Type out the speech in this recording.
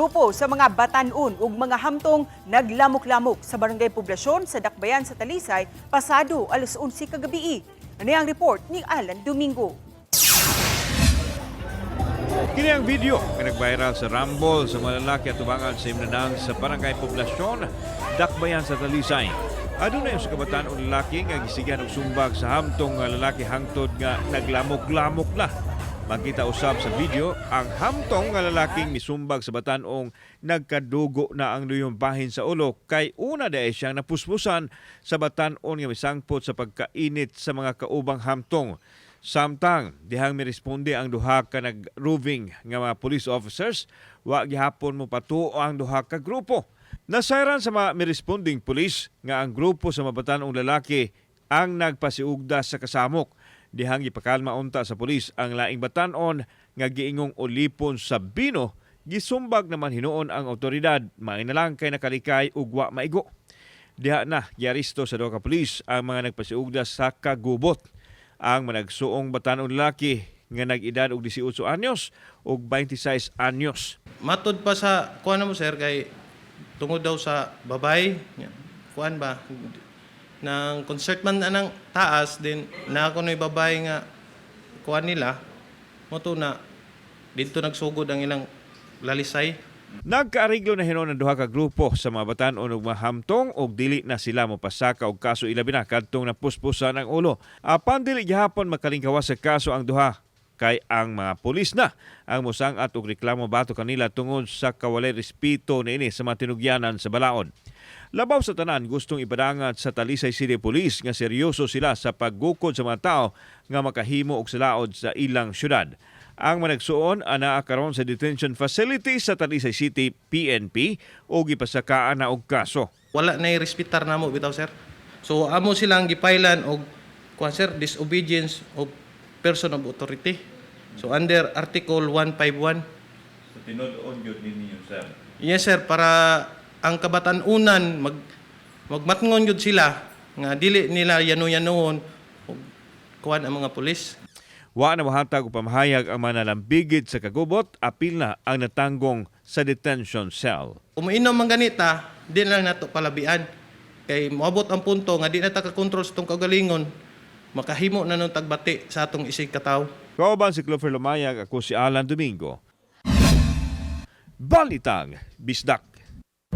grupo sa mga batan-on ug mga hamtong naglamok-lamok sa barangay poblasyon sa Dakbayan sa Talisay pasado alas 11 kagabi. Ano ang report ni Alan Domingo? Kini ang video nga nag-viral sa Rumble sa mga lalaki at tubangan sa imnanang sa barangay poblasyon Dakbayan sa Talisay. Adunay sa kabataan o lalaki nga gisigan og sumbag sa hamtong nga lalaki hangtod nga naglamok-lamok na. Makita usab sa video ang hamtong nga lalaking misumbag sa batan-ong nagkadugo na ang luyong bahin sa ulo kay una dahil siyang napuspusan sa batan-on nga misangpot sa pagkainit sa mga kaubang hamtong. Samtang dihang miresponde ang duha ka nag-roving nga mga police officers, wa gihapon mo patuo ang duha ka grupo. Nasayran sa mga miresponding police nga ang grupo sa mga batan-ong lalaki ang nagpasiugda sa kasamok. Dihang ipakalma unta sa pulis ang laing batan-on nga giingong ulipon sa bino, gisumbag naman hinuon ang otoridad, mainalang kay nakalikay ug wa maigo. Diha na giaristo sa duha ka pulis ang mga nagpasiugda sa kagubot. Ang managsuong batan-on lalaki nga nag-edad og 18 anyos ug 26 anyos. Matod pa sa kuan mo sir kay tungod daw sa babay, kuan ba ng concert man anang taas din na ako no'y babay nga kuan nila mo to na dito nagsugod ang ilang lalisay. Nagkaariglo na hinon ang duha ka grupo sa mga batan-on ug mahamtong og dili na sila mopasaka og kaso ilabi na kadtong napuspusan ang ulo. Apan dili gihapon makalingkawas sa kaso ang duha kay ang mga pulis na ang mosangat og reklamo bato kanila tungod sa kawalay respeto niini sa mga tinugyanan sa balaod. Labaw sa tanan, gustong ipadangat sa Talisay City Police nga seryoso sila sa paggukod sa mga tao nga makahimo og salaod sa ilang syudad. Ang managsuon ana karon sa detention facility sa Talisay City PNP o gipasakaan na og kaso. Wala na respetar namo bitaw sir. So amo silang gipailan og kuan sir disobedience of person of authority. So under Article 151. So tinud-on gyud ninyo sir. Yes sir, para ang kabatan-unan magmatngon yun sila nga dili nila yano-yanoon og kuan ang mga pulis. Wa na mahatag og pamahayag ang mga nalambigit sa kagubot, apil na ang natanggong sa detention cell. Umiinom man ganita, di na lang nato palabian. Kay moabot ang punto nga di na ta ka-control sa itong kaugalingon, makahimo na nung tagbati sa atong isig kataw. Kauban si Clover Lumayag, ako si Alan Domingo. Balitang Bisdak.